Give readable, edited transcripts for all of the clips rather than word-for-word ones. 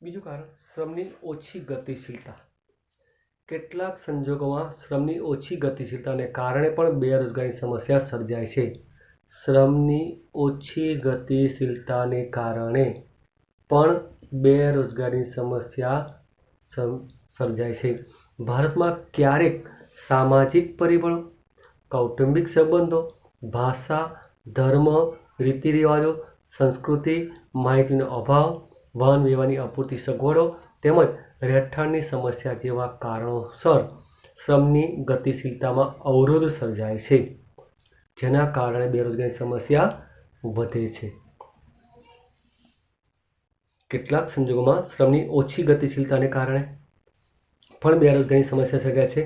બીજું કારણ શ્રમની ઓછી ગતિશીલતા. કેટલાક સંજોગોમાં શ્રમની ઓછી ગતિશીલતાને કારણે પણ બેરોજગારીની સમસ્યા સર્જાય છે. શ્રમની ઓછી ગતિશીલતાને કારણે પણ બેરોજગારીની સમસ્યા સર્જાય છે. ભારતમાં ક્યારેક સામાજિક પરિબળો, કૌટુંબિક સંબંધો, ભાષા, ધર્મ, રીતિરિવાજો, સંસ્કૃતિ, માહિતીનો અભાવ, વાહન વ્યવહારની અપૂરતી સગવડો તેમજ રહેઠાણની સમસ્યા જેવા કારણોસર શ્રમની ગતિશીલતામાં અવરોધ સર્જાય છે, જેના કારણે બેરોજગારીની સમસ્યા વધે છે. કેટલાક સંજોગોમાં શ્રમની ઓછી ગતિશીલતાને કારણે પણ બેરોજગારીની સમસ્યા સર્જાય છે.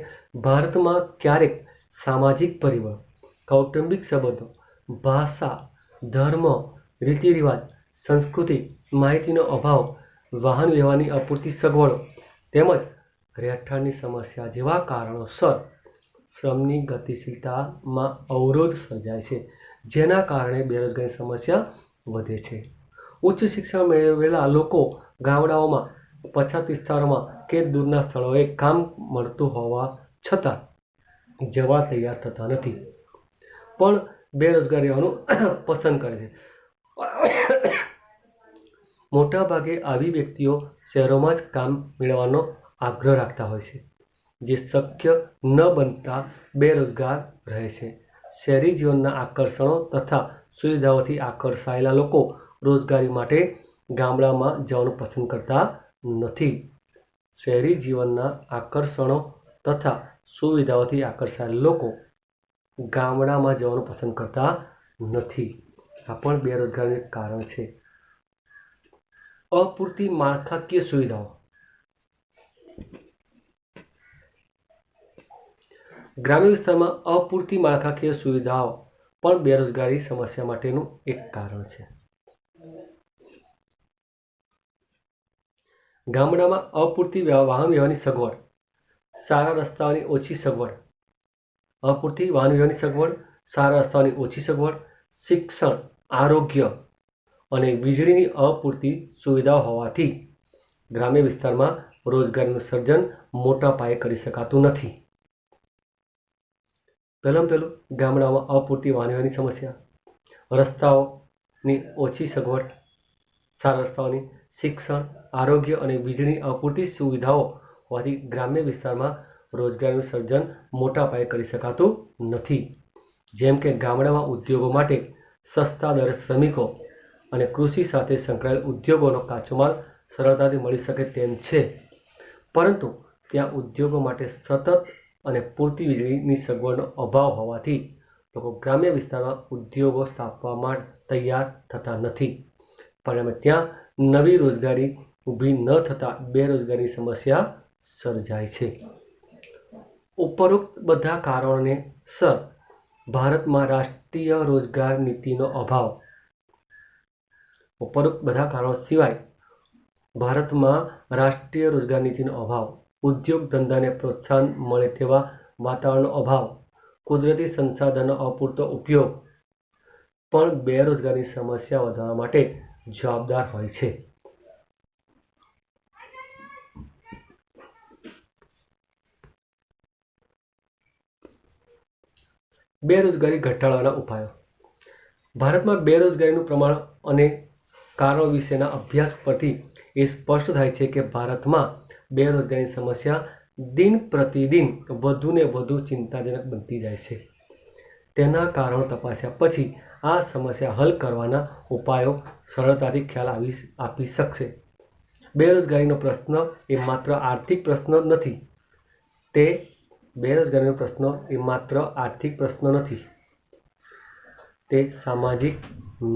ભારતમાં ક્યારેક સામાજિક પરિબળો, કૌટુંબિક સંબંધો, ભાષા, ધર્મ, રીતિરિવાજ, સંસ્કૃતિ, માહિતીનો અભાવ, વાહન વ્યવહારની અપૂરતી સગવડો તેમજ રહેઠાણની સમસ્યા જેવા કારણોસર શ્રમની ગતિશીલતામાં અવરોધ સર્જાય છે, જેના કારણે બેરોજગારીની સમસ્યા વધે છે. ઉચ્ચ શિક્ષણ મેળવેલા લોકો ગામડાઓમાં, પછાત વિસ્તારોમાં કે દૂરના સ્થળોએ કામ મળતું હોવા છતાં જવા તૈયાર થતા નથી, પણ બેરોજગાર રહેવાનું પસંદ કરે છે. મોટાભાગે આવી વ્યક્તિઓ શહેરોમાં જ કામ મેળવવાનો આગ્રહ રાખતા હોય છે, જે શક્ય ન બનતા બેરોજગાર રહે છે. શહેરી જીવનના આકર્ષણો તથા સુવિધાઓથી આકર્ષાયેલા લોકો રોજગારી માટે ગામડામાં જવાનું પસંદ કરતા નથી. શહેરી જીવનના આકર્ષણો તથા સુવિધાઓથી આકર્ષાયેલા લોકો ગામડામાં જવાનું પસંદ કરતા નથી. આ પણ બેરોજગારીનું એક કારણ છે. અપૂરતી માળખાકીય સુવિધાઓ. ગ્રામ્ય વિસ્તારમાં અપૂરતી માળખાકીય સુવિધાઓ પણ બેરોજગારી સમસ્યા માટેનું એક કારણ છે. ગામડામાં અપૂરતી વાહન વ્યવહારની સગવડ, સારા રસ્તાઓની ઓછી સગવડ, અપૂરતી વાહન વ્યવહારની સગવડ, સારા રસ્તાઓની ઓછી સગવડ, શિક્ષણ, આરોગ્ય અને વીજળીની અપૂરતી સુવિધાઓ હોવાથી ગ્રામ્ય વિસ્તારમાં રોજગારીનું સર્જન મોટા પાયે કરી શકાતું નથી. પહેલું ગામડામાં અપૂરતી વાહન વ્યવહારની સમસ્યા, રસ્તાઓની ઓછી સગવડ, સારા રસ્તાઓની, શિક્ષણ, આરોગ્ય અને વીજળીની અપૂરતી સુવિધાઓ હોવાથી ગ્રામ્ય વિસ્તારમાં રોજગારીનું સર્જન મોટા પાયે કરી શકાતું નથી. જેમ કે ગામડામાં ઉદ્યોગો માટે સસ્તા દરે શ્રમિકો અને કૃષિ સાથે સંકળાયેલ ઉદ્યોગોનો કાચો માલ સરળતાથી મળી શકે તેમ છે, પરંતુ ત્યાં ઉદ્યોગો માટે સતત અને પૂરતી વીજળીની સગવડનો અભાવ હોવાથી લોકો ગ્રામ્ય વિસ્તારમાં ઉદ્યોગો સ્થાપવા તૈયાર થતા નથી. પરિણામે ત્યાં નવી રોજગારી ઊભી ન થતાં બેરોજગારીની સમસ્યા સર્જાય છે. ઉપરોક્ત બધા કારણોને સર ભારતમાં રાષ્ટ્રીય રોજગાર નીતિનો અભાવ. ઉપરોક્ત બધા કારણો સિવાય ભારતમાં રાષ્ટ્રીય રોજગાર નીતિનો અભાવ, ઉદ્યોગ ધંધાને પ્રોત્સાહન મળે તેવા વાતાવરણનો અભાવ, કુદરતી સંસાધનનો અપૂરતો ઉપયોગ પણ બેરોજગારીની સમસ્યા વધારવા માટે જવાબદાર હોય છે. બેરોજગારી ઘટાડવાના ઉપાયો. ભારતમાં બેરોજગારીનું પ્રમાણ અને કારણો વિશેના અભ્યાસ પરથી એ સ્પષ્ટ થાય છે કે ભારતમાં બેરોજગારીની સમસ્યા દિન પ્રતિદિન વધુને વધુ ચિંતાજનક બનતી જાય છે. તેના કારણો તપાસ્યા પછી આ સમસ્યા હલ કરવાના ઉપાયો સરળતાથી ખ્યાલ આપી શકશે. બેરોજગારીનો પ્રશ્ન એ માત્ર આર્થિક પ્રશ્ન નથી. તે સામાજિક,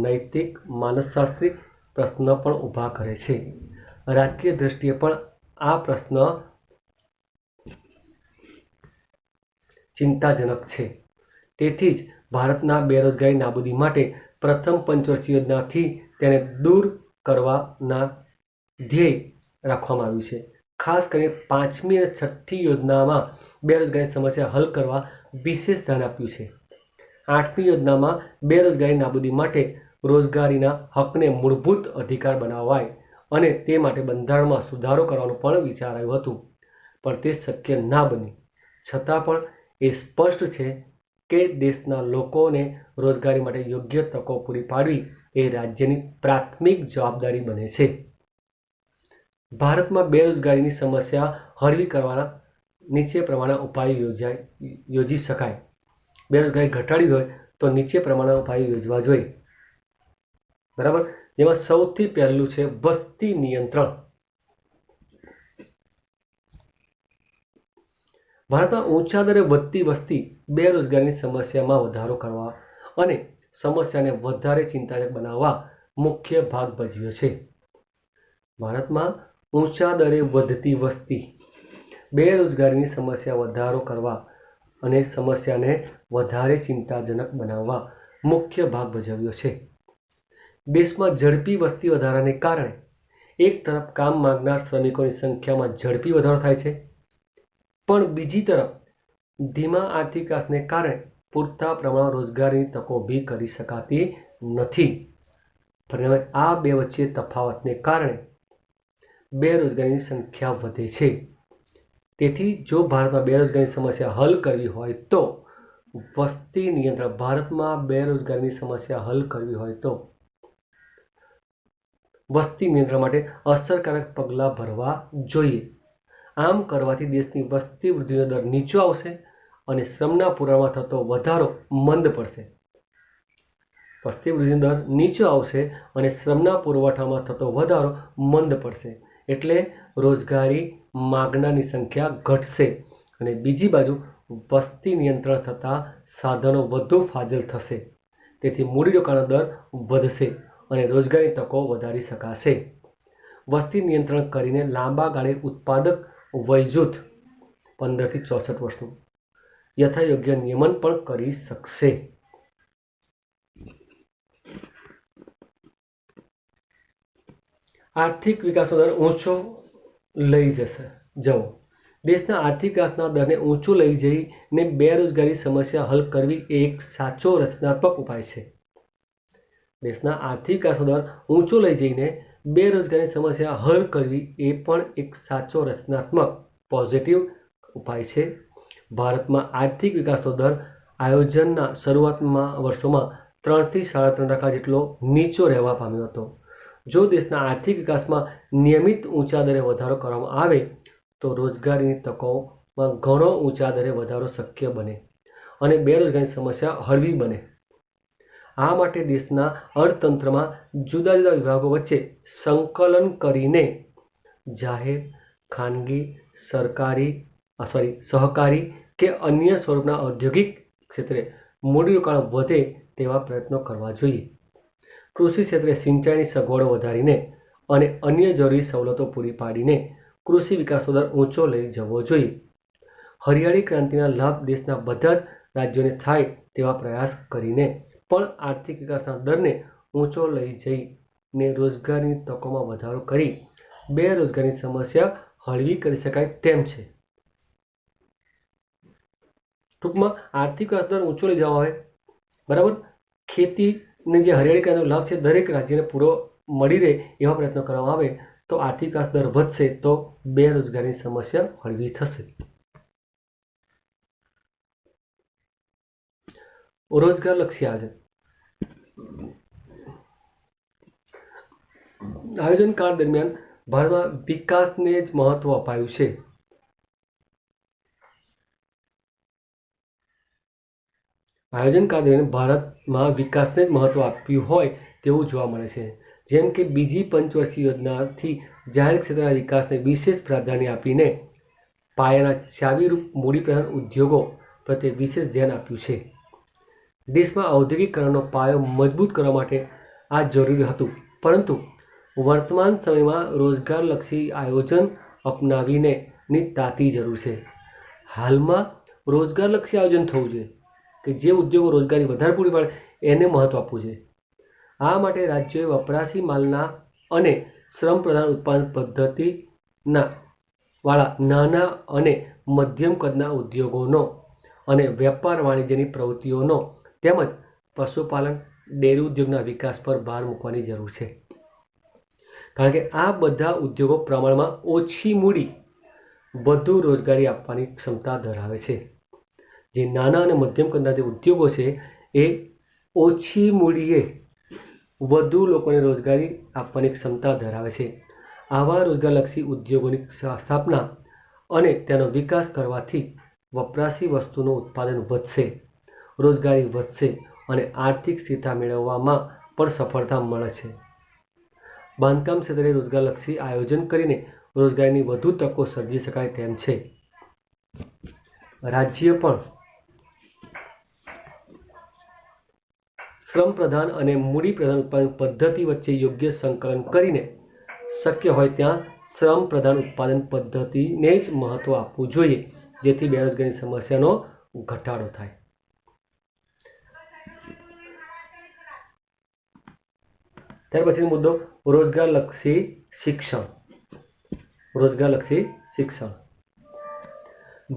નૈતિક, માનસશાસ્ત્રી પ્રશ્ન પણ ઊભા કરે છે. રાજકીય દ્રષ્ટિએ પણ આ પ્રશ્ન ચિંતાજનક છે. તેથી જ ભારતના બેરોજગારી નાબૂદી માટે પ્રથમ પંચવર્ષીય યોજનાથી તેને દૂર કરવાના ધ્યેય રાખવામાં આવ્યું છે. ખાસ કરીને 5મી અને 6ઠ્ઠી યોજનામાં બેરોજગારી સમસ્યા હલ કરવા વિશેષ ધ્યાન આપ્યું છે. 8મી યોજનામાં બેરોજગારી નાબૂદી માટે રોજગારીના હકને મૂળભૂત અધિકાર બનાવાય અને તે માટે બંધારણમાં સુધારો કરવાનું પણ વિચારાયું હતું, પણ તે શક્ય ના બન્યું. છતાં પણ એ સ્પષ્ટ છે કે દેશના લોકોને રોજગારી માટે યોગ્ય તકો પૂરી પાડવી એ રાજ્યની પ્રાથમિક જવાબદારી બને છે. ભારતમાં બેરોજગારીની સમસ્યા હળવી કરવાના નીચે પ્રમાણે ઉપાયો યોજી શકાય. બેરોજગારી ઘટાડવી હોય તો નીચે પ્રમાણે ઉપાયો યોજવા જોઈએ. બરાબર. જેમાં સૌથી પહેલું છે વસ્તી નિયંત્રણ. ભારતમાં ઊંચા દરે વધતી વસ્તી બેરોજગારીની સમસ્યામાં વધારો કરવા અને સમસ્યાને વધારે ચિંતાજનક બનાવવા મુખ્ય ભાગ ભજવ્યો છે. ભારતમાં ઊંચા દરે વધતી વસ્તી બેરોજગારીની સમસ્યા વધારો કરવા અને સમસ્યાને વધારે ચિંતાજનક બનાવવા મુખ્ય ભાગ ભજવ્યો છે. દેશમાં ઝડપી વસ્તી વધારાને કારણે એક તરફ કામ માંગનાર શ્રમિકોની સંખ્યામાં ઝડપી વધારો થાય છે, પણ બીજી તરફ ધીમા આર્થિક વિકાસને કારણે પૂરતા પ્રમાણમાં રોજગારીની તકો ઊભી કરી શકાતી નથી. પરિણામે આ બે વચ્ચે તફાવતને કારણે બેરોજગારીની સંખ્યા વધે છે. તેથી જો ભારતમાં બેરોજગારીની સમસ્યા હલ કરવી હોય તો વસ્તી નિયંત્રણ ભારતમાં બેરોજગારીની સમસ્યા હલ કરવી હોય તો વસ્તી નિયંત્રણ માટે અસરકારક પગલાં ભરવા જોઈએ. આમ કરવાથી દેશની વસ્તી વૃદ્ધિનો દર નીચો આવશે અને શ્રમના પુરવઠામાં થતો વધારો મંદ પડશે. વસ્તી વૃદ્ધિનો દર નીચો આવશે અને શ્રમના પુરવઠામાં થતો વધારો મંદ પડશે, એટલે રોજગારી માગનારની સંખ્યા ઘટશે અને બીજી બાજુ વસ્તી નિયંત્રણ થતાં સાધનો વધુ ફાજલ થશે. તેથી મૂડીરોકાણનો દર વધશે અને રોજગારી તકો વધારી શકાશે. વસ્તી નિયંત્રણ કરીને લાંબા ગાળે ઉત્પાદક વયજૂથ 15 થી 64 વર્ષનું યથાયોગ્ય નિયમન પણ કરી શકશે. આર્થિક વિકાસનો દર ઊંચો લઈ જવો. દેશના આર્થિક વિકાસના દરને ઊંચો લઈ જઈને બેરોજગારી સમસ્યા હલ કરવી એ એક સાચો રચનાત્મક ઉપાય છે. દેશના આર્થિક વિકાસનો દર ઊંચો લઈ જઈને બેરોજગારી સમસ્યા હલ કરવી એ પણ એક સાચો રચનાત્મક પોઝિટિવ ઉપાય છે. ભારતમાં આર્થિક વિકાસનો દર આયોજનના શરૂઆતમાં વર્ષોમાં 3 થી 3.5% જેટલો નીચો રહેવા પામ્યો હતો. જો દેશના આર્થિક વિકાસમાં નિયમિત ઊંચા દરે વધારો કરવામાં આવે તો રોજગારીની તકોમાં ઘણો ઊંચા દરે વધારો શક્ય બને અને બેરોજગારીની સમસ્યા હળવી બને. આ માટે દેશના અર્થતંત્રમાં જુદા જુદા વિભાગો વચ્ચે સંકલન કરીને જાહેર, ખાનગી, સહકારી કે અન્ય સ્વરૂપના ઔદ્યોગિક ક્ષેત્રે મૂડીરોકાણ વધે તેવા પ્રયત્નો કરવા જોઈએ. કૃષિ ક્ષેત્રે સિંચાઈની સગવડો વધારીને અને અન્ય જરૂરી સવલતો પૂરી પાડીને કૃષિ વિકાસનો દર ઊંચો લઈ જવો જોઈએ. હરિયાળી ક્રાંતિના લાભ દેશના બધા જ રાજ્યોને થાય તેવા પ્રયાસ કરીને પણ આર્થિક વિકાસના દરને ઊંચો લઈ જઈને રોજગારીની તકોમાં વધારો કરી બેરોજગારીની સમસ્યા હળવી કરી શકાય તેમ છે. ટૂંકમાં આર્થિક વિકાસ દર ઊંચો લઈ જવા આવે, બરાબર. ખેતીને જે હરિયાળી ક્રાંતિનો લાભ છે દરેક રાજ્યને પૂરો મળી રહે એવા પ્રયત્નો કરવામાં આવે તો આર્થિક વિકાસ દર વધશે તો બેરોજગારીની સમસ્યા હળવી થશે. રોજગારલક્ષી આયોજન. આયોજન કાળ દરમિયાન ભારતમાં વિકાસને જ મહત્વ અપાયું છે. આયોજન કાળ દરમિયાન ભારતમાં વિકાસને જ મહત્વ આપ્યું હોય તેવું જોવા મળે છે. જેમ કે બીજી પંચવર્ષીય યોજનાથી જાહેર ક્ષેત્રના વિકાસને વિશેષ પ્રાધાન્ય આપીને પાયાના ચાવીરૂપ મૂડીપ્રધાન ઉદ્યોગો પ્રત્યે વિશેષ ધ્યાન આપ્યું છે. દેશમાં ઔદ્યોગિકરણનો પાયો મજબૂત કરવા માટે આ જરૂરી હતું, પરંતુ વર્તમાન સમયમાં રોજગારલક્ષી આયોજન અપનાવીને ની તાતી જરૂર છે. હાલમાં રોજગારલક્ષી આયોજન થવું જોઈએ કે જે ઉદ્યોગો રોજગારી વધારે પૂરી પાડે એને મહત્વ આપવું જોઈએ. આ માટે રાજ્યોએ વપરાશી માલના અને શ્રમ પ્રધાન ઉત્પાદન પદ્ધતિના વાળા નાના અને મધ્યમ કદના ઉદ્યોગોનો અને વેપાર વાણિજ્યની પ્રવૃત્તિઓનો તેમજ પશુપાલન, ડેરી ઉદ્યોગના વિકાસ પર ભાર મૂકવાની જરૂર છે. કારણ કે આ બધા ઉદ્યોગો પ્રમાણમાં ઓછી મૂડી વધુ રોજગારી આપવાની ક્ષમતા ધરાવે છે. જે નાના અને મધ્યમ કદના જે ઉદ્યોગો છે એ ઓછી મૂડીએ વધુ લોકોને રોજગારી આપવાની ક્ષમતા ધરાવે છે. આવા રોજગારલક્ષી ઉદ્યોગોની સ્થાપના અને તેનો વિકાસ કરવાથી વપરાશી વસ્તુનું ઉત્પાદન વધશે, રોજગારી વધશે અને આર્થિક સ્થિરતા મેળવવામાં પણ સફળતા મળે છે. બાંધકામ ક્ષેત્રે રોજગારલક્ષી આયોજન કરીને રોજગારીની વધુ તકો સર્જી શકાય તેમ છે. રાજ્ય પણ શ્રમ પ્રધાન અને મૂડી પ્રધાન ઉત્પાદન પદ્ધતિ વચ્ચે યોગ્ય સંકલન કરીને શક્ય હોય ત્યાં શ્રમ પ્રધાન ઉત્પાદન પદ્ધતિને જ મહત્વ આપવું જોઈએ, જેથી બેરોજગારીની સમસ્યાનો ઘટાડો થાય. ત્યાર પછીનો મુદ્દો રોજગારલક્ષી શિક્ષણ. રોજગારલક્ષી શિક્ષણ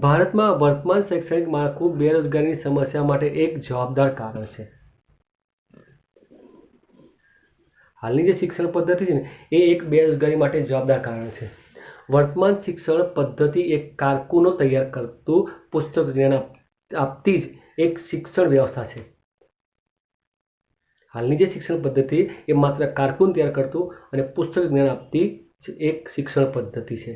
ભારતમાં વર્તમાન શૈક્ષણિક માળખું બેરોજગારીની સમસ્યા માટે એક જવાબદાર કારણ છે. હાલની જે શિક્ષણ પદ્ધતિ છે ને એ એક બેરોજગારી માટે જવાબદાર કારણ છે. વર્તમાન શિક્ષણ પદ્ધતિ એક કારકુનો તૈયાર કરતું પુસ્તક જ્ઞાન આપતી જ એક શિક્ષણ વ્યવસ્થા છે. હાલની જે શિક્ષણ પદ્ધતિ એ માત્ર કારકુન તૈયાર કરતું અને પુસ્તક જ્ઞાન આપતી જ એક શિક્ષણ પદ્ધતિ છે.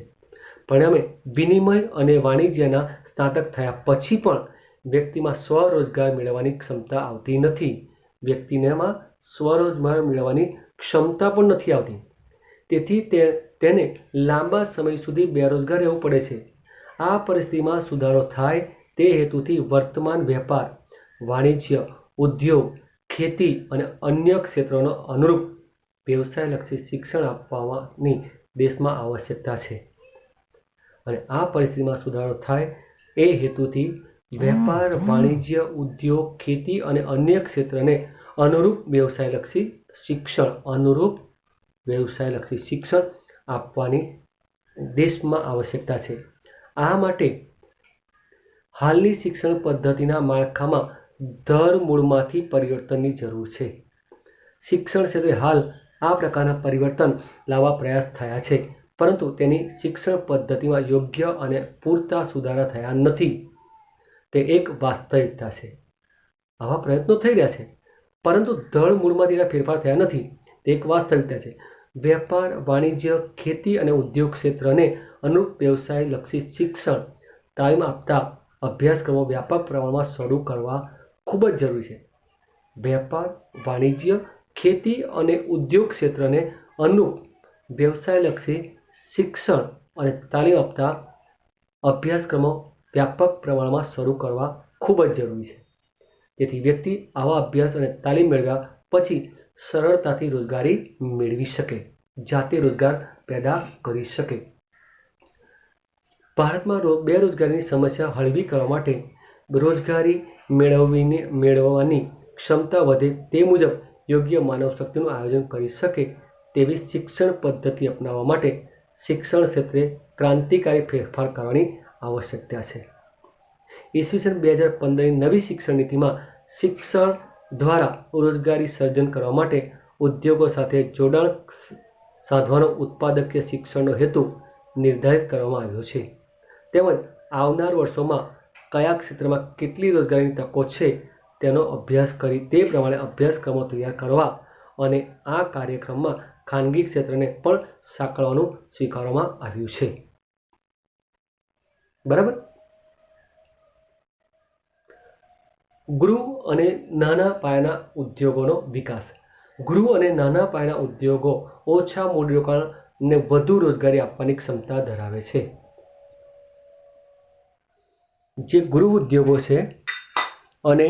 પરિણામે વિનિમય અને વાણિજ્યના સ્નાતક થયા પછી પણ વ્યક્તિમાં સ્વરોજગાર મેળવવાની ક્ષમતા આવતી નથી. વ્યક્તિનેમાં સ્વરોજગાર મેળવવાની ક્ષમતા પણ નથી આવતી. તેથી તેને લાંબા સમય સુધી બેરોજગાર રહેવું પડે છે. આ પરિસ્થિતિમાં સુધારો થાય તે હેતુથી વર્તમાન વેપાર, વાણિજ્ય, ઉદ્યોગ, ખેતી અને અન્ય ક્ષેત્રોનો અનુરૂપ વ્યવસાયલક્ષી શિક્ષણ આપવાની દેશમાં આવશ્યકતા છે. અને આ પરિસ્થિતિમાં સુધારો થાય એ હેતુથી વેપાર, વાણિજ્ય, ઉદ્યોગ, ખેતી અને અન્ય ક્ષેત્રને અનુરૂપ વ્યવસાયલક્ષી શિક્ષણ આપવાની દેશમાં આવશ્યકતા છે. આ માટે હાલની શિક્ષણ પદ્ધતિના માળખામાં ધરમૂળમાંથી પરિવર્તનની જરૂર છે. શિક્ષણ ક્ષેત્રે હાલ આ પ્રકારના પરિવર્તન લાવવા પ્રયાસ થયા છે, પરંતુ તેની શિક્ષણ પદ્ધતિમાં યોગ્ય અને પૂરતા સુધારા થયા નથી. તે એક વાસ્તવિકતા છે. આવા પ્રયત્નો થઈ રહ્યા છે, પરંતુ ધરમૂળમાં તેના ફેરફાર થયા નથી. તે એક વાસ્તવિકતા છે. વેપાર, વાણિજ્ય, ખેતી અને ઉદ્યોગ ક્ષેત્રને અનુરૂપ વ્યવસાયલક્ષી શિક્ષણ તાલીમ આપતા અભ્યાસક્રમો વ્યાપક પ્રમાણમાં શરૂ કરવા ખૂબ જ જરૂરી છે. વેપાર, વાણિજ્ય, ખેતી અને ઉદ્યોગ ક્ષેત્રને અનુરૂપ વ્યવસાયલક્ષી શિક્ષણ અને તાલીમ આપતા અભ્યાસક્રમો વ્યાપક પ્રમાણમાં શરૂ કરવા ખૂબ જ જરૂરી છે. તેથી વ્યક્તિ આવા અભ્યાસ અને તાલીમ મેળવ્યા પછી સરળતાથી રોજગારી મેળવી શકે, જાતે રોજગાર પેદા કરી શકે. ભારતમાં બેરોજગારીની સમસ્યા હળવી કરવા માટે રોજગારી મેળવવાની ક્ષમતા વધે તે મુજબ યોગ્ય માનવ શક્તિનું આયોજન કરી શકે તેવી શિક્ષણ પદ્ધતિ અપનાવવા માટે શિક્ષણ ક્ષેત્રે ક્રાંતિકારી ફેરફાર કરવાની આવશ્યકતા છે. ઈસવીસન 2015ની નવી શિક્ષણ નીતિમાં શિક્ષણ દ્વારા રોજગારી સર્જન કરવા માટે ઉદ્યોગો સાથે જોડાણ સાધવાનો ઉત્પાદકીય શિક્ષણનો હેતુ નિર્ધારિત કરવામાં આવ્યો છે. તેમજ આવનાર વર્ષોમાં કયા ક્ષેત્રમાં કેટલી રોજગારીની તકો છે તેનો અભ્યાસ કરી તે પ્રમાણે અભ્યાસક્રમો તૈયાર કરવા અને આ કાર્યક્રમમાં ખાનગી ક્ષેત્રને પણ સાંકળવાનું સ્વીકારવામાં આવ્યું છે. બરાબર. ગૃહ અને નાના પાયાના ઉદ્યોગોનો વિકાસ. ગૃહ અને નાના પાયાના ઉદ્યોગો ઓછા મૂડીરોકાણને વધુ રોજગારી આપવાની ક્ષમતા ધરાવે છે. જે ગૃહ ઉદ્યોગો છે અને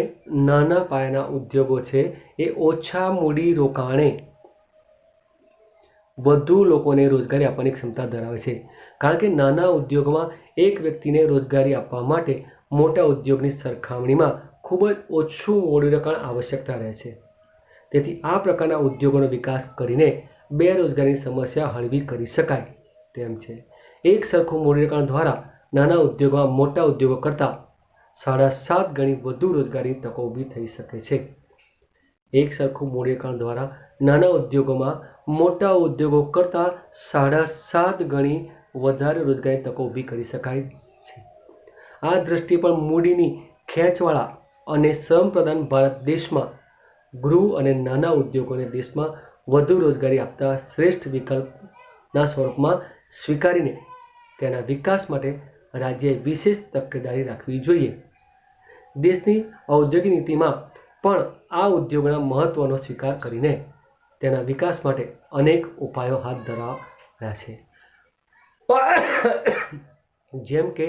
નાના પાયાના ઉદ્યોગો છે એ ઓછા મૂડી રોકાણે વધુ લોકોને રોજગારી આપવાની ક્ષમતા ધરાવે છે. કારણ કે નાના ઉદ્યોગમાં એક વ્યક્તિને રોજગારી આપવા માટે મોટા ઉદ્યોગની સરખામણીમાં ખૂબ જ ઓછું મૂડીરોકાણ આવશ્યકતા રહે છે. તેથી આ પ્રકારના ઉદ્યોગોનો વિકાસ કરીને બેરોજગારીની સમસ્યા હળવી કરી શકાય તેમ છે. એક સરખું મૂડીરોકાણ દ્વારા નાના ઉદ્યોગોમાં મોટા ઉદ્યોગો કરતાં 7.5 ગણી વધુ રોજગારીની તકો ઊભી થઈ શકે છે. એક સરખું મૂડીરોકાણ દ્વારા નાના ઉદ્યોગોમાં મોટા ઉદ્યોગો કરતાં 7.5 ગણી વધારે રોજગારી તકો ઊભી કરી શકાય છે. આ દ્રષ્ટિએ પણ મૂડીની ખેંચવાળા અને શ્રમપ્રધાન ભારત દેશમાં ગૃહ અને નાના ઉદ્યોગોને દેશમાં વધુ રોજગારી આપતા શ્રેષ્ઠ વિકલ્પના સ્વરૂપમાં સ્વીકારીને તેના વિકાસ માટે રાજ્યએ વિશેષ તકેદારી રાખવી જોઈએ. દેશની ઔદ્યોગિક નીતિમાં પણ આ ઉદ્યોગોના મહત્વનો સ્વીકાર કરીને તેના વિકાસ માટે અનેક ઉપાયો હાથ ધરાયા છે. જેમ કે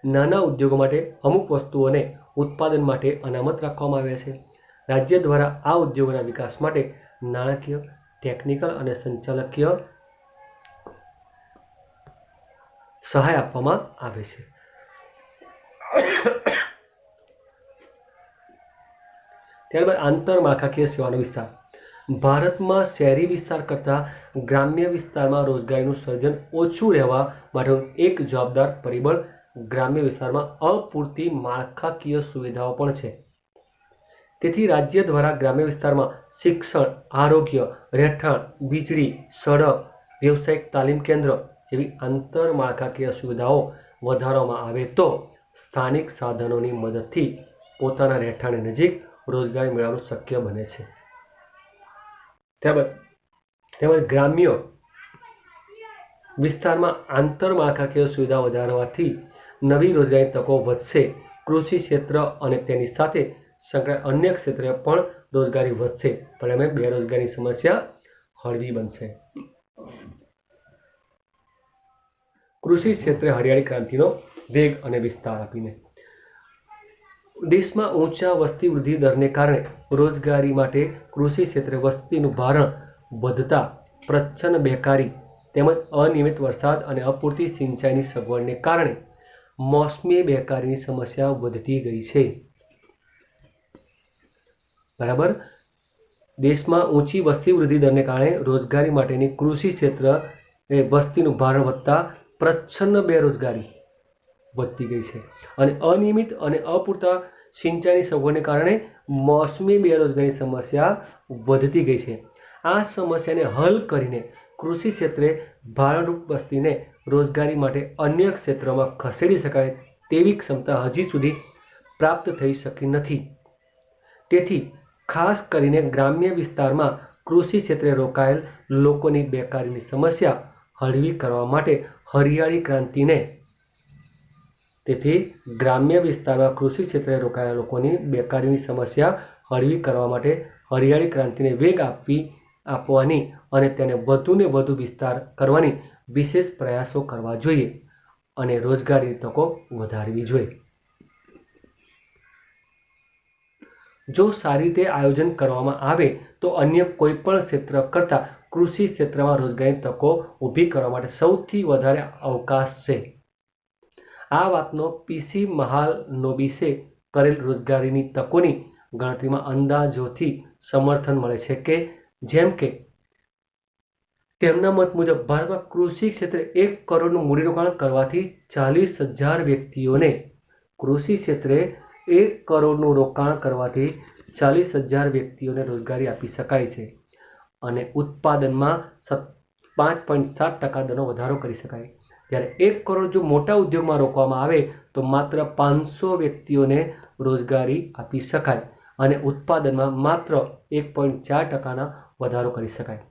નાના ઉદ્યોગો માટે અમુક વસ્તુઓને ઉત્પાદન માટે અનામત રાખવામાં આવ્યા છે. રાજ્ય દ્વારા આ ઉદ્યોગોના વિકાસ માટે નાણાકીય, ટેકનિકલ અને સંચાલકીય સહાય આપવામાં આવે છે. ત્યારબાદ આંતરમાળખાકીય સેવાનો વિસ્તાર. ભારતમાં શહેરી વિસ્તાર કરતાં ગ્રામ્ય વિસ્તારમાં રોજગારીનું સર્જન ઓછું રહેવા માટેનું એક જવાબદાર પરિબળ ગ્રામ્ય વિસ્તારમાં અપૂરતી માળખાકીય સુવિધાઓ પણ છે. તેથી રાજ્ય દ્વારા ગ્રામ્ય વિસ્તારમાં શિક્ષણ, આરોગ્ય, રહેઠાણ, વીજળી, સડક, વ્યવસાયિક તાલીમ કેન્દ્ર જેવી આંતરમાળખાકીય સુવિધાઓ વધારવામાં આવે તો સ્થાનિક સાધનોની મદદથી પોતાના રહેઠાણની નજીક રોજગારી મેળવવાનું શક્ય બને છે. તેમજ ગ્રામ્ય વિસ્તારમાં આંતરમાળખાકીય સુવિધા વધારવાથી નવી રોજગારી તકો વધશે. કૃષિ ક્ષેત્ર અને તેની સાથે સંકળાયેલ અન્ય ક્ષેત્રે પણ રોજગારી વધશે. પરિણામે બેરોજગારીની સમસ્યા હળવી બનશે. કૃષિ ક્ષેત્રે હરિયાળી ક્રાંતિનો વેગ અને વિસ્તાર આપીને દેશમાં ઊંચા વસ્તી વૃદ્ધિ દરને કારણે રોજગારી માટે કૃષિ ક્ષેત્રે વસ્તીનું ભારણ વધતા પ્રચ્છન્ન બેકારી તેમજ અનિયમિત વરસાદ અને અપૂરતી સિંચાઈની સગવડને કારણે મોસમી બેકારીની સમસ્યા વધતી ગઈ છે. બરાબર. દેશમાં ઊંચી વસ્તી વૃદ્ધિ દરને કારણે રોજગારી માટેની કૃષિ ક્ષેત્ર વસ્તીનું ભારણ વધતા પ્રચ્છન્ન બેરોજગારી વધતી ગઈ છે અને અનિયમિત અને અપૂરતા સિંચાઈની સગવડને કારણે મોસમી બેરોજગારીની સમસ્યા વધતી ગઈ છે. આ સમસ્યાને હલ કરીને કૃષિ ક્ષેત્રે ભારણરૂપ વસ્તીને રોજગારી માટે અન્ય ક્ષેત્રોમાં ખસેડી શકાય તેવી ક્ષમતા હજી સુધી પ્રાપ્ત થઈ શકી નથી. તેથી ખાસ કરીને ગ્રામ્ય વિસ્તારમાં કૃષિ ક્ષેત્રે રોકાયેલ લોકોની બેકારીની સમસ્યા હળવી કરવા માટે હરિયાળી ક્રાંતિને તેથી ગ્રામ્ય વિસ્તારમાં કૃષિ ક્ષેત્રે રોકાયેલા લોકોની બેકારીની સમસ્યા હળવી કરવા માટે હરિયાળી ક્રાંતિને વેગ આપવાની અને તેને વધુને વધુ વિસ્તાર કરવાની વિશેષ પ્રયાસો કરવા જોઈએ અને રોજગારીની તકો વધારવી જોઈએ. જો સારી રીતે આયોજન કરવામાં આવે તો અન્ય કોઈ પણ ક્ષેત્ર કરતાં કૃષિ ક્ષેત્રમાં રોજગારીની તકો ઊભી કરવા માટે સૌથી વધારે અવકાશ છે. આ વાતનો પીસી મહાલનોબિસે કરેલ રોજગારીની તકોની ગણતરીમાં અંદાજોથી સમર્થન મળે છે કે જેમ કે તેમના મત મુજબ ભારતમાં કૃષિ ક્ષેત્રે 1 કરોડનું મૂડીરોકાણ કરવાથી 40,000 વ્યક્તિઓને કૃષિ ક્ષેત્રે 1 કરોડનું રોકાણ કરવાથી 40,000 વ્યક્તિઓને રોજગારી આપી શકાય છે અને ઉત્પાદનમાં 5.7% દરનો વધારો કરી શકાય. જ્યારે 1 કરોડ જો મોટા ઉદ્યોગમાં રોકવામાં આવે તો માત્ર 500 વ્યક્તિઓને રોજગારી આપી શકાય અને ઉત્પાદનમાં માત્ર 1.4%ના વધારો કરી શકાય.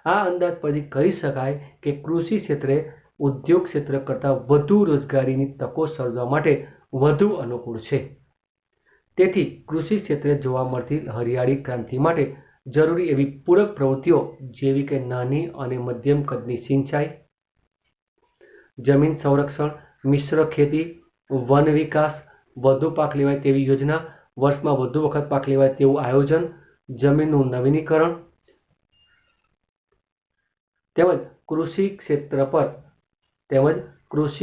આ અંદાજ પરથી કહી શકાય કે કૃષિ ક્ષેત્રે ઉદ્યોગ ક્ષેત્ર કરતાં વધુ રોજગારીની તકો સર્જવા માટે વધુ અનુકૂળ છે. તેથી કૃષિ ક્ષેત્રે જોવા મળતી હરિયાળી ક્રાંતિ માટે જરૂરી એવી પૂરક પ્રવૃત્તિઓ જેવી કે નાની અને મધ્યમ કદની સિંચાઈ, જમીન સંરક્ષણ, મિશ્ર ખેતી, વન વિકાસ, વધુ પાક લેવાય તેવી યોજના, વર્ષમાં વધુ વખત પાક લેવાય તેવું આયોજન, જમીનનું નવીનીકરણ તેમજ કૃષિ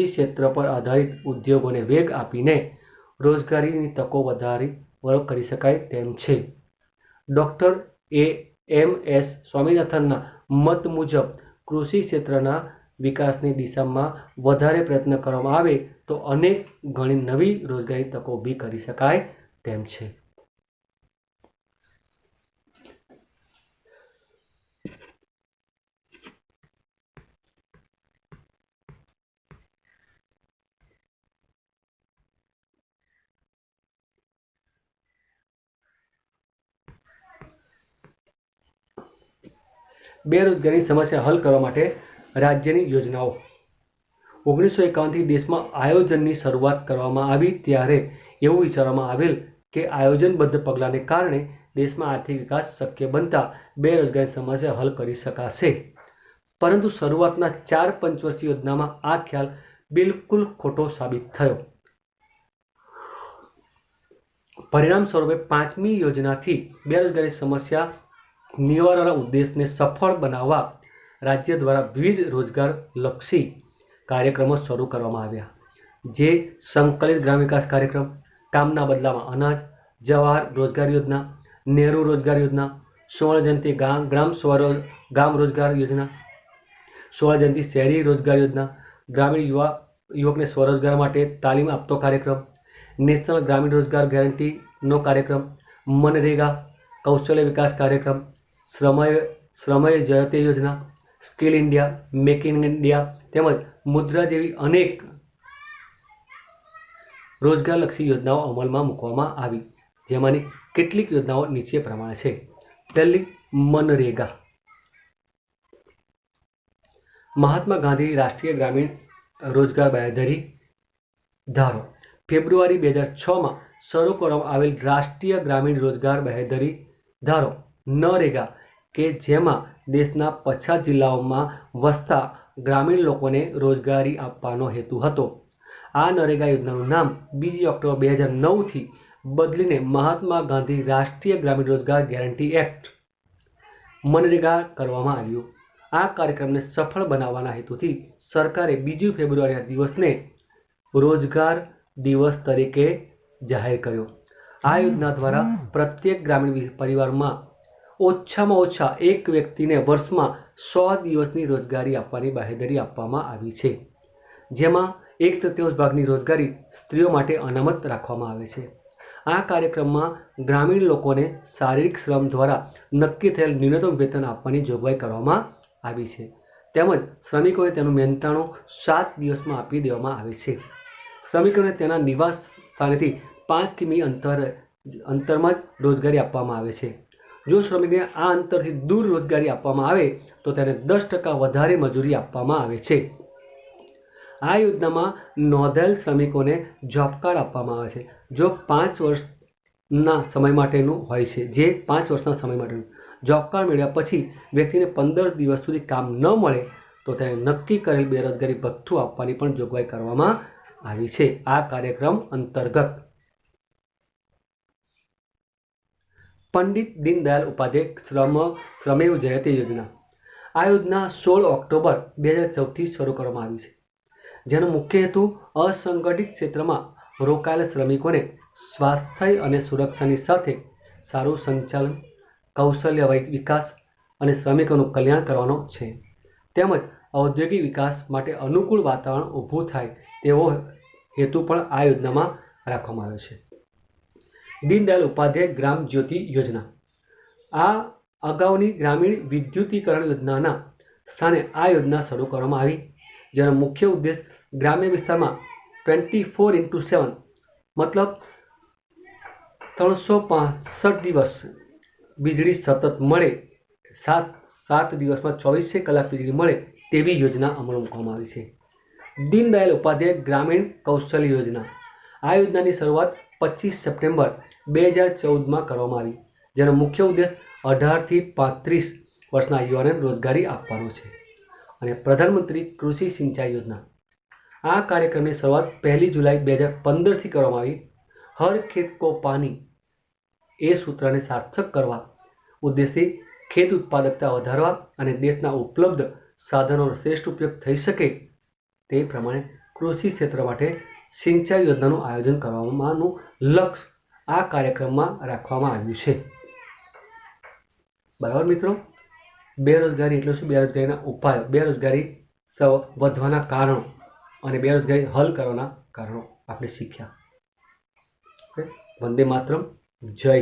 ક્ષેત્ર પર આધારિત ઉદ્યોગોને વેગ આપીને રોજગારીની તકો વધારી કરી શકાય તેમ છે. Doctor A.M.S. સ્વામીનાથનના મત મુજબ કૃષિ ક્ષેત્રના વિકાસની દિશામાં વધારે પ્રયત્ન કરવામાં આવે તો અનેક ઘણી નવી રોજગારી તકો ઊભી કરી શકાય તેમ છે. બેરોજગારીની સમસ્યા હલ કરવા માટે રાજ્યની યોજનાઓ. 1951થી દેશમાં આયોજનની શરૂઆત કરવામાં આવી ત્યારે એવું વિચારવામાં આવેલ કે આયોજનબદ્ધ પગલાંને કારણે દેશમાં આર્થિક વિકાસ શક્ય બનતા બેરોજગારી સમસ્યા હલ કરી શકાશે. પરંતુ શરૂઆતના 4 પંચવર્ષીય યોજનામાં આ ખ્યાલ બિલકુલ ખોટો સાબિત થયો. પરિણામ સ્વરૂપે 5મી યોજનાથી બેરોજગારી સમસ્યા નિવારવાના ઉદ્દેશને સફળ બનાવવા રાજ્ય દ્વારા વિવિધ રોજગારલક્ષી કાર્યક્રમો શરૂ કરવામાં આવ્યા, જે સંકલિત ગ્રામ વિકાસ કાર્યક્રમ, કામના બદલામાં અનાજ, જવાહર રોજગાર યોજના, નહેરુ રોજગાર યોજના, સુવર્ણ જયંતિ ગામ રોજગાર યોજના, સુવર્ણ જયંતિ શહેરી રોજગાર યોજના, ગ્રામીણ યુવકને સ્વરોજગાર માટે તાલીમ આપતો કાર્યક્રમ, નેશનલ ગ્રામીણ રોજગાર ગેરંટીનો કાર્યક્રમ, મનરેગા, કૌશલ્ય વિકાસ કાર્યક્રમ, શ્રમય જયતે યોજના, skill India, make in India તેમજ મુદ્રા જેવી અનેક રોજગારલક્ષી યોજનાઓ અમલમાં મૂકવામાં આવી, જેમાંની કેટલીક યોજનાઓ નીચે પ્રમાણે છે. પહેલી, મનરેગા. મહાત્મા ગાંધી રાષ્ટ્રીય ગ્રામીણ રોજગાર બાંહેધરી ધારો. ફેબ્રુઆરી 2006માં શરૂ કરવામાં આવેલ રાષ્ટ્રીય ગ્રામીણ રોજગાર બાંહેધરી ધારો નરેગા, કે જેમાં દેશના પછાત જિલ્લાઓમાં વસતા ગ્રામીણ લોકોને રોજગારી આપવાનો હેતુ હતો. આ નરેગા યોજનાનું નામ 2 ઓક્ટોબર 2009થી બદલીને મહાત્મા ગાંધી રાષ્ટ્રીય ગ્રામીણ રોજગાર ગેરંટી એક્ટ મનરેગા કરવામાં આવ્યું. આ કાર્યક્રમને સફળ બનાવવાના હેતુથી સરકારે 2 ફેબ્રુઆરીના દિવસને રોજગાર દિવસ તરીકે જાહેર કર્યો. આ યોજના દ્વારા પ્રત્યેક ગ્રામીણ પરિવારમાં ઓછામાં ઓછા એક વ્યક્તિને વર્ષમાં 100 દિવસની રોજગારી આપવાની બાંહેધરી આપવામાં આવી છે, જેમાં 1/3 ભાગની રોજગારી સ્ત્રીઓ માટે અનામત રાખવામાં આવે છે. આ કાર્યક્રમમાં ગ્રામીણ લોકોને શારીરિક શ્રમ દ્વારા નક્કી થયેલ ન્યૂનતમ વેતન આપવાની જોગવાઈ કરવામાં આવી છે, તેમજ શ્રમિકોને તેનું મહેનતાણું 7 દિવસમાં આપી દેવામાં આવે છે. શ્રમિકોને તેના નિવાસ સ્થાનેથી 5 કિમી અંતરમાં જ રોજગારી આપવામાં આવે છે. જો શ્રમિકને આ અંતરથી દૂર રોજગારી આપવામાં આવે તો તેને 10% વધારે મજૂરી આપવામાં આવે છે. આ યોજનામાં નોંધાયેલ શ્રમિકોને જોબ કાર્ડ આપવામાં આવે છે, જો 5 વર્ષના સમય માટેનું હોય છે. જે 5 વર્ષના સમય માટેનું જોબ કાર્ડ મેળવ્યા પછી વ્યક્તિને 15 દિવસ સુધી કામ ન મળે તો તેને નક્કી કરેલ બેરોજગારી ભથ્થું આપવાની પણ જોગવાઈ કરવામાં આવી છે. આ કાર્યક્રમ અંતર્ગત પંડિત દીનદયાળ ઉપાધ્યાય શ્રમેવ જયતે યોજના. આ યોજના 16 ઓક્ટોબર 2014થી શરૂ કરવામાં આવી છે, જેનો મુખ્ય હેતુ અસંગઠિત ક્ષેત્રમાં રોકાયેલા શ્રમિકોને સ્વાસ્થ્ય અને સુરક્ષાની સાથે સારું સંચાલન, કૌશલ્ય વિકાસ અને શ્રમિકોનું કલ્યાણ કરવાનો છે, તેમજ ઔદ્યોગિક વિકાસ માટે અનુકૂળ વાતાવરણ ઊભું થાય તેવો હેતુ પણ આ યોજનામાં રાખવામાં આવ્યો છે. દીનદયાળ ઉપાધ્યાય ગ્રામ જ્યોતિ યોજના. આ અગાઉની ગ્રામીણ વિદ્યુતીકરણ યોજનાના સ્થાને આ યોજના શરૂ કરવામાં આવી, જેનો મુખ્ય ઉદ્દેશ ગ્રામ્ય વિસ્તારમાં 24x7 મતલબ 365 દિવસ વીજળી સતત મળે, 7 દિવસમાં 24 કલાક વીજળી મળે તેવી યોજના અમલમાં મૂકવામાં આવી છે. દીનદયાળ ઉપાધ્યાય ગ્રામીણ કૌશલ્ય યોજના. આ યોજનાની શરૂઆત 25 સપ્ટેમ્બર 2014માં કરવામાં આવી, જેનો મુખ્ય ઉદ્દેશ 18 થી 35 વર્ષના યુવાનોને રોજગારી આપવાનો છે. અને પ્રધાનમંત્રી કૃષિ સિંચાઈ યોજના. આ કાર્યક્રમની શરૂઆત 1 જુલાઈ 2015થી કરવામાં આવી. હર ખેત કો પાની એ સૂત્રને સાર્થક કરવા ઉદ્દેશથી ખેત ઉત્પાદકતા વધારવા અને દેશના ઉપલબ્ધ સાધનોનો શ્રેષ્ઠ ઉપયોગ થઈ શકે તે પ્રમાણે કૃષિ ક્ષેત્ર માટે સિંચાઈ યોજનાનું આયોજન કરવાનું લક્ષ્ય આ કાર્યક્રમમાં રાખવામાં આવ્યું છે. બરાબર મિત્રો, બેરોજગારી એટલે શું, બેરોજગારીના ઉપાયો, બેરોજગારી વધવાના કારણો અને બેરોજગારી હલ કરવાના કારણો આપણે શીખ્યા. વંદે માતરમ. જય